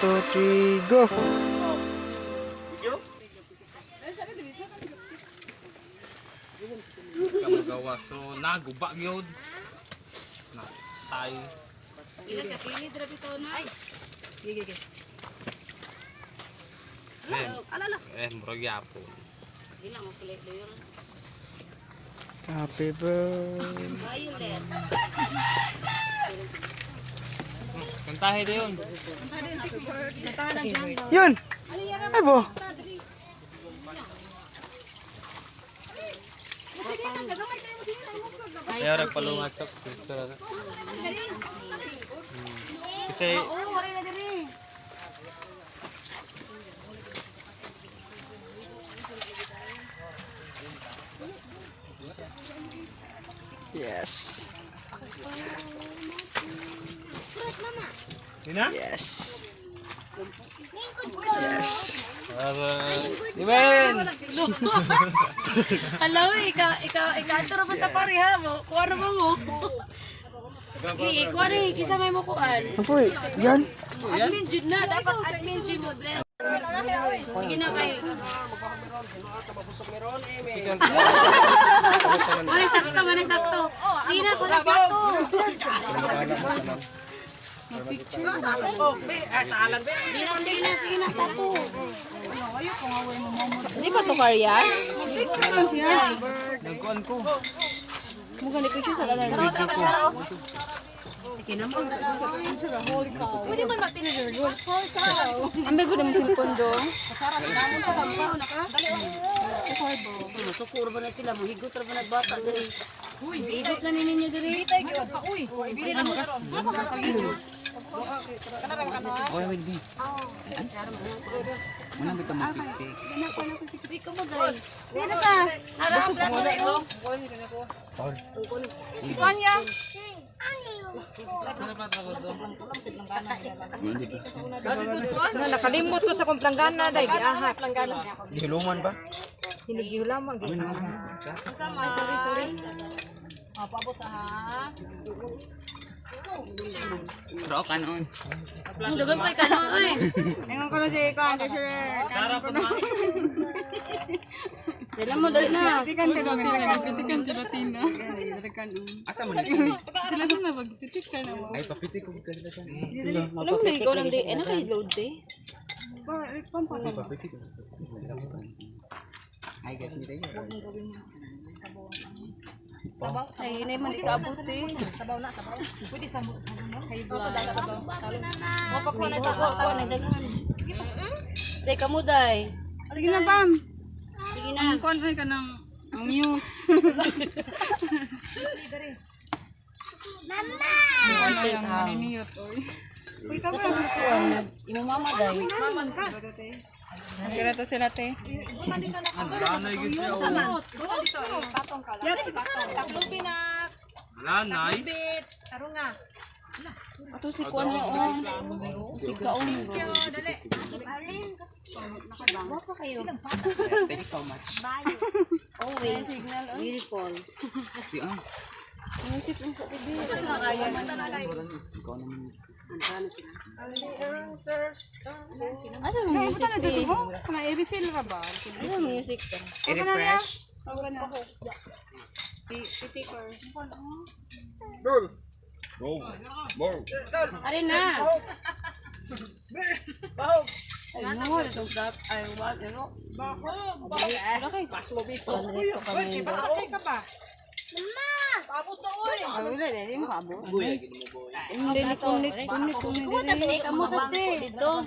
2, 3, go! Kamagawa. So, naguba yun. Natay. Ila sa pilid ra bitaw na. Ay. Gigi. Alala. Murag yapon. Ila mo kulay doyor. Happy birthday. Violet. Kantahin din yun. Yun! Ay bo! Ayaw nagpalungat sa picture. Kasi, Yes. yun na? Yes. Yes. Iben! Hello, ikaw pa sa pareha mo. Kuwara mo. Kuwara kisa may mo kuan. Apoy, yan. Admin jud na, dapat admin jud mo bless. Sige na kayo. Mali sakto. Sina ko na plato. Sige na, papo. Hindi ba to karya? Nagkuhan ko. Mukha ni picture sa kanan. Sige naman. Pwede man matinigil. Ang bigo na mo cellphone do. Masukuro ba na sila? Muhigot ra ba nagbata diri? Uy, higot na ninyo diri. Uy, bili na mo. Oy, wait, be. Muna bitaw mo picture. Hindi ka mo dahil. Sino ka? Harap lang na ito. Kanya. Nakalimot ko sa kong planggana dahil giahat. Gihuluman ba? Hinigihulaman. Sorry. Paabot sa ha. Bro, kanon. Ang dagan pa ka na ay. Ingon ko na si Kwan, sir. Sarap na. Dala mo dali na. Pitikan si Latina. Asa mo na? Sila doon na pagtitik ka na mo. Ay, papitik ko ka nila sa. Alam mo na ikaw lang di. Ano kay load eh? Papitik. Ay, guys, hindi tayo. Ay, hindi man ikaabot eh. Pwede sa mo. Hay blood. O pakuha na ito. Pakuha na daghan. Day ka mo day. Sige na, Pam. Sige na. Kwan ka ng muse. Ano yung maniniyot, oy. Uy, tama na. Imo mama day. Maman ka. Kira to sila, te. Nanay gid siya. Yari, tatlo pinak. Wala, nay. Bit. Taro nga. Ato si Kwan niya o. Ikaon mo. Dali. Wapa kayo. Thank you so much. Always. Beautiful. Music mo sa TV. Asa mo music na dito mo? Kana i-refill ra ba? Asa mo music ka? I-refresh. Si Picker. Ari na. Ay, no, ito that I want, you know. Wala kay pas mo bito. Uy, pasakay ka pa. Wala, hindi mo abot. Hindi ni kamu sa dito.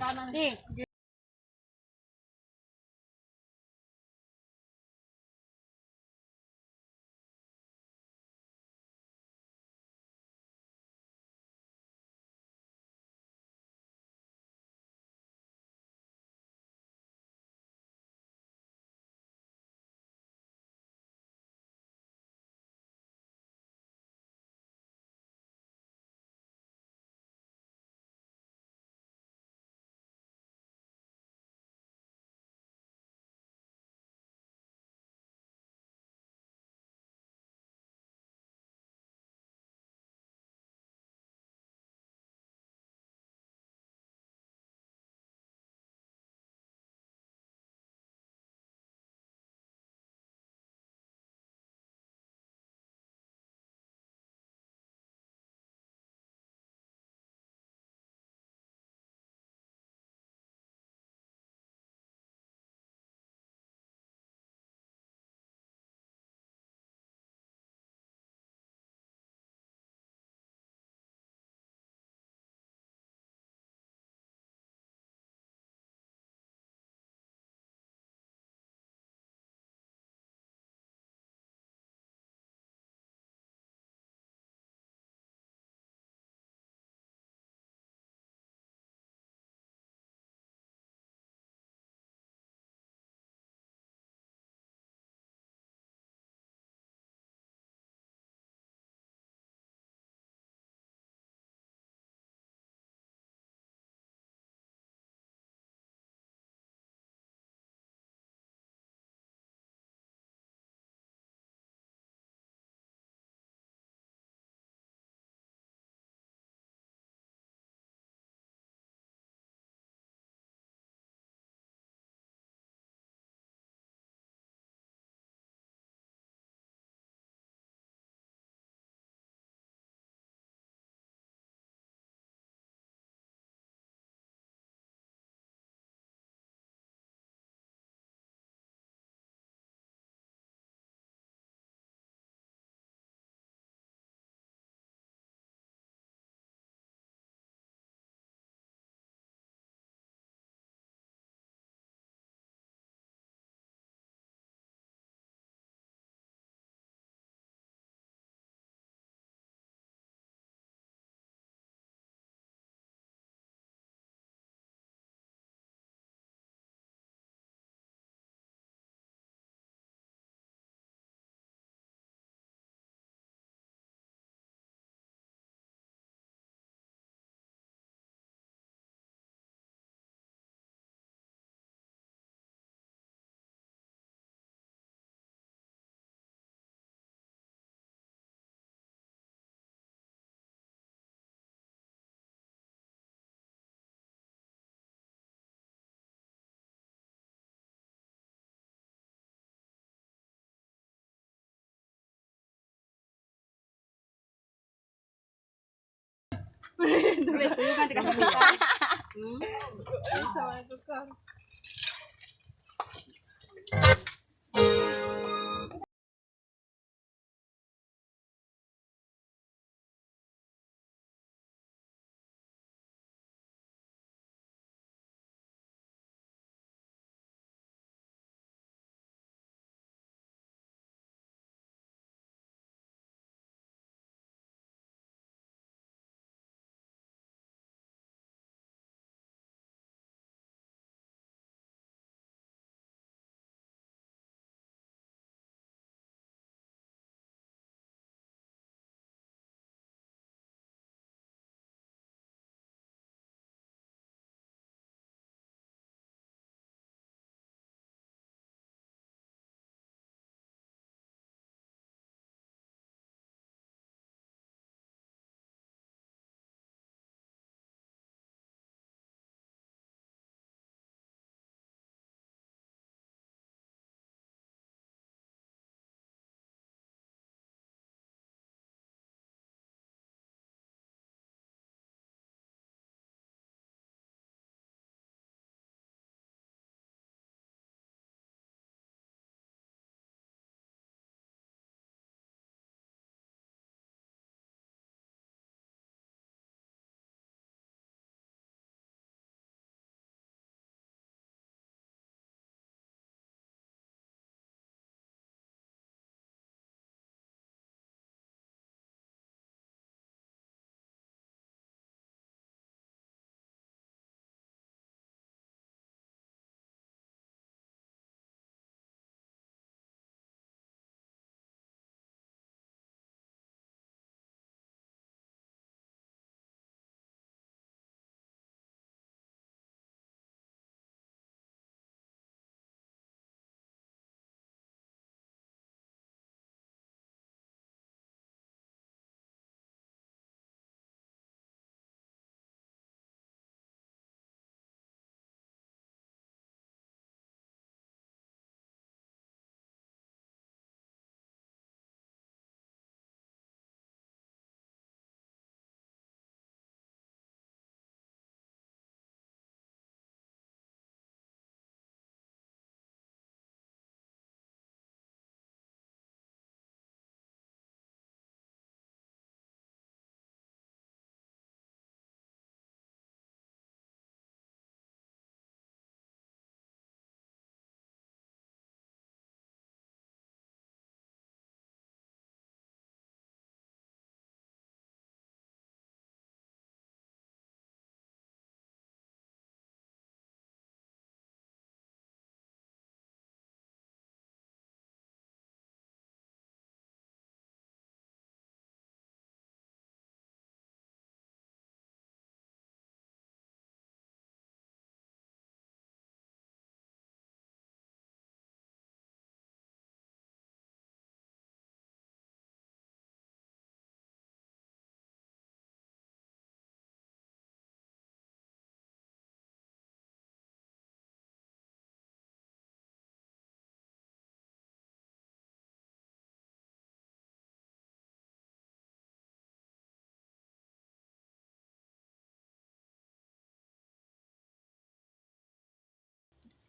Tuyugan, tika sa pisa.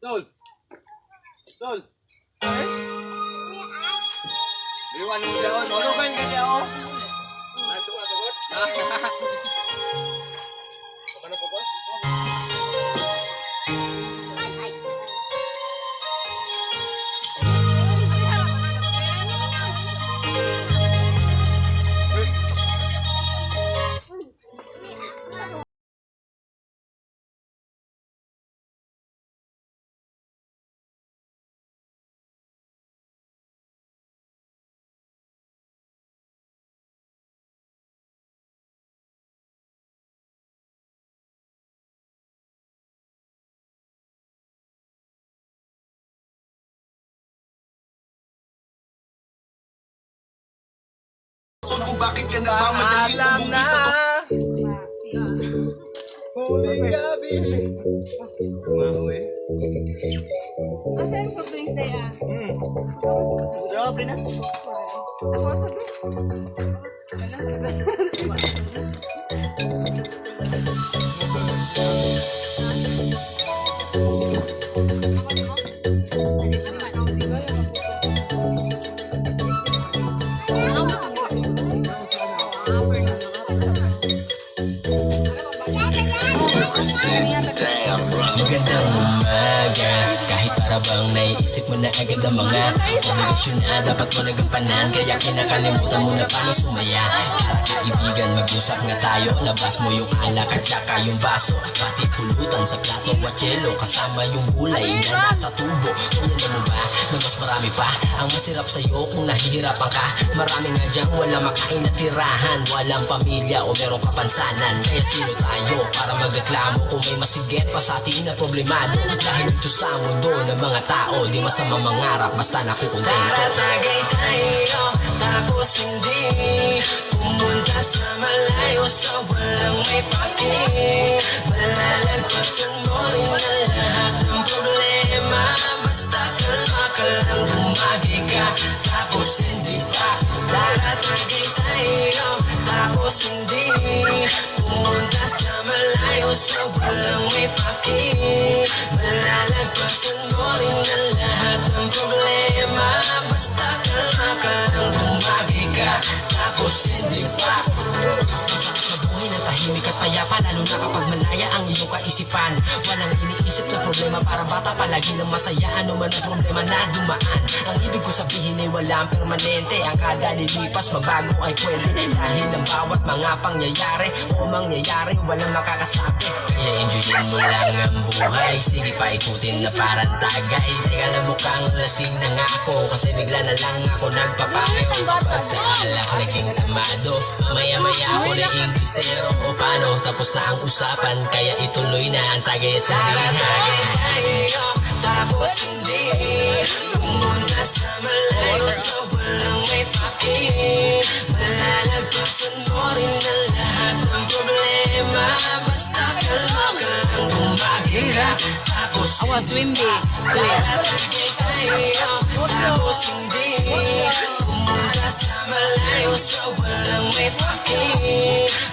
Tol! Tol! Liwan mo dyan. Malugan ka niya, oh. Nagsukat. Ano po ba? Kung bakit ka nagmamadali umuwi sa Huling gabi. Mahuwi. Asa yung soft drinks day ah? Grabe na. Ako sabi. Magandang umaga, kahit para bang naiisip mo na agad ang mga obligasyon na dapat mo nagampanan, kaya kinakalimutan mo na paano sumaya. Para kaibigan, mag-usap nga tayo, labas mo yung alak at saka yung baso, pati pulutan sa plato at yelo, kasama yung gulay na nasa tubo. Kung alam mo ba na mas marami pa ang masirap sa'yo kung nahihirapan ka. Marami nga dyang wala makain na tirahan, walang pamilya o merong kapansanan. Kaya sino tayo para magreklamo kung may masigit pa sa atin na problemado? Dahil ito sa mundo ng mga tao, di masama mangarap basta nakukontento. Taratagay tayo, tapos hindi pumunta sa malayo sa walang may paki. Malalagpasan mo rin na lahat ng problema, basta kalma ka lang, tumagi ka, tapos hindi pa. Taratagay tayo, tapos hindi pumunta sa malayo sa walang may paki. Malalagpasan mo rin na lahat ng problema, basta kalma ka lang, tumagi ka, tapos hindi pa. Buhay na tahimik at payapa, lalo na kapag malaya ang iyong kaisipan. Walang iniisip na problema, parang bata palagi ng masaya. Ano man ang problema na dumaan, ang ibig ko sabihin ay walang permanente. Ang kada lilipas mabago ay pwede, dahil ang bawat mga pangyayari o mangyayari walang makakasabi. Kaya enjoyin mo lang ang buhay, sige pa ikutin na parang tagay. Teka lang, mukhang lasing na nga ako, kasi bigla na lang ako nagpapayo. Kapag sa alak naging tamado, maya-maya ako na Inglesero o paano, tapos na ang usapan, kaya ituloy na ang tagay at sarihan. Taratagay tayo, tapos hindi pumunta sa malayo sa walang may paki. Malalagpasan mo rin na lahat ng problema, basta kalma ka lang, tumagi ka, tapos hindi pa. Taratagay tayo, tapos hindi pumunta sa malayo sa walang may paki.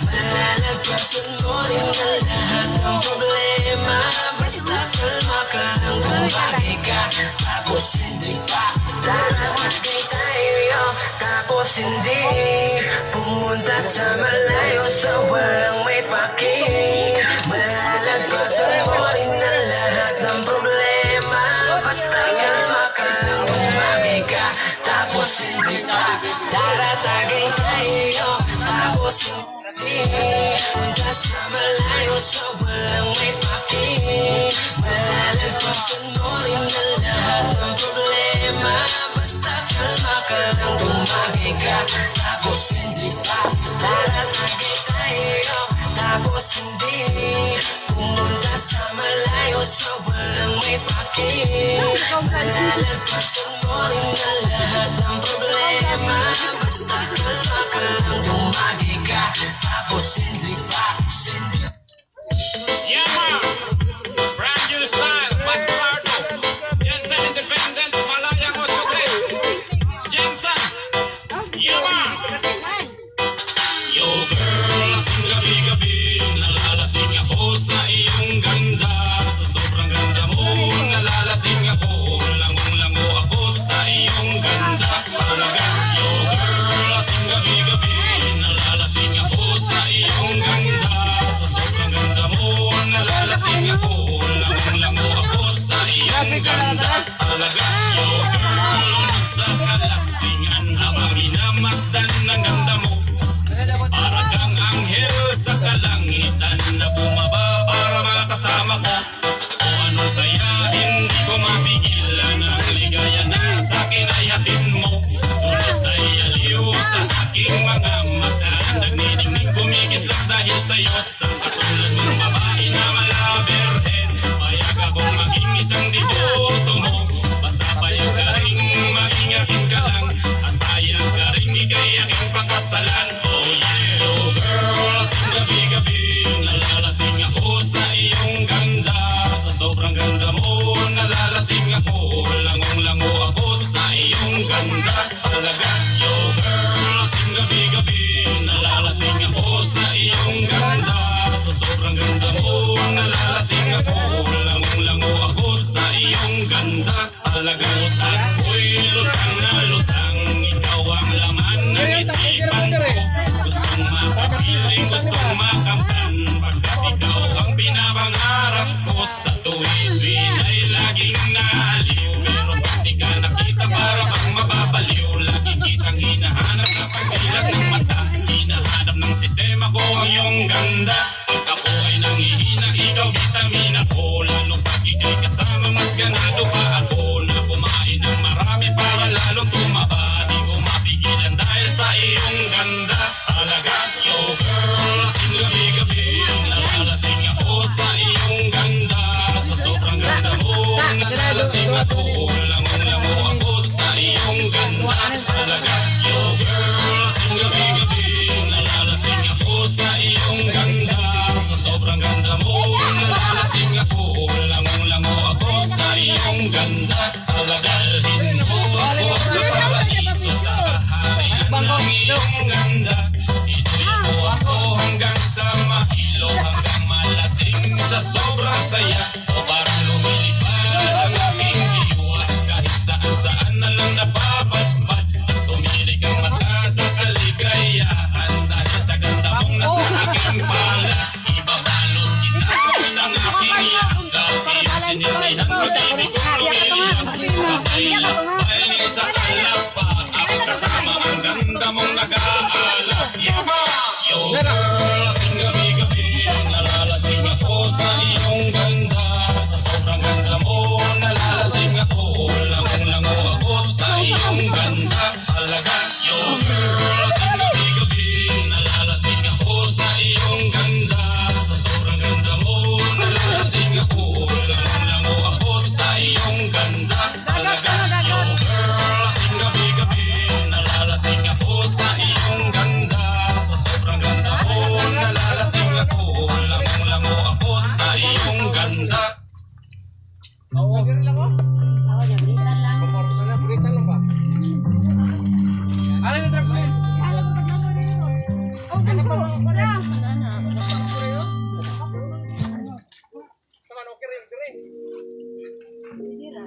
Malalagpasan mo rin na lahat ng problema, basta kalma ka lang, tumagi ka, tapos hindi pa. Taratagay tayo, tapos hindi pumunta sa malayo sa walang may paki. Malalagpasan mo rin na lahat ng problema, basta kalma ka lang, tumagi ka, tapos hindi pa. Taratagay tayo, tapos hindi pumunta sa malayo sa walang may paki. Malalagpasan mo rin na lahat ng problema, basta kalma ka lang, tumagi ka, tapos hindi pa. Taratagay tayo, tapos hindi pumunta sa malayo sa walang may paki. Malalagpasan mo rin na lahat ng problema, basta kalma ka lang, tumagi ka, tapos hindi pa. Yeah, man. Brand new style, Bastardo. Jensen Independence, Malayang 8-3. Jensen. Yeah, man. Yo, girl, lasing gabi-gabi. Nalalasing ako sa iyong ganda. Sa sobrang ganda mo, nalalasing ako. Langong-lango ako sa iyong ganda. Yo, girl, lasing gabi-gabi. Nalalasing ako sa iyong Nalalasing ako, lango ako sa iyong ganda. Talaga, yo girl, lasing gabi-gabi. Nalalasing ako sa iyong ganda. Sa sobrang ganda mo, nalalasing ako, lango ako sa iyong ganda. Paladalhin mo ako sa paraiso, sa kaharian ng iyong ganda. Ito'y mo ako hanggang sa mahilo, hanggang malasing sa sobrang saya. O parang lumilipad ang aking diwa, kahit saan-saan na lang napapagpad. Tumilig ang mata sa kaligayahan, dahil sa ganda mong nasa aking pala. Ibabalot kita ng aking yakap, iusin ng pag-ibig ko sabay lakbay sa alapaap, kasama ang ganda mong nag-aalap. Yo girl, lasing gabi-gabi. Nalalasing ako sa iyong ganda. Sa sobrang ganda mo, nalalasing ako, lango ako sa iyong ganda. Talaga, yo girl, lasing gabi-gabi. Nalalasing ako sa iyong ganda. Sa sobrang ganda mo, nalalasing ako, lango ako sa iyong ganda. Talaga, yo girl, lasing gabi-gabi. Nalalasing ako sa iyong ganda. Sa sobrang ganda mo, nalalasing ako, lango ako sa iyong ganda. Ako niya, balitan lang. Ano yung trampoline? Sama, okay rin. Hindi ra.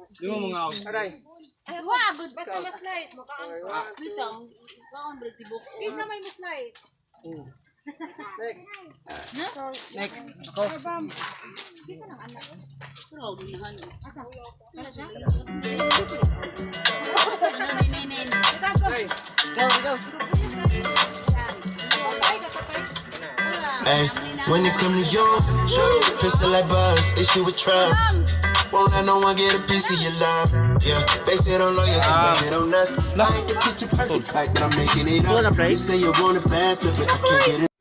Di mo mga ako. Aray. Ay, wabot. Basta ma-slice mo. Bisa, hombre, tibok. Bisa may ma-slice. Next. Ako. Pero, ginahan. Go. Hey, when it come to you, pistol like buzz, issue with trust. Won't let no one get a piece of your love. Yeah, base it on loyalty, base it on us. I ain't the picture perfect type, but I'm making it up. You say you want a bad flip it, I can't get it.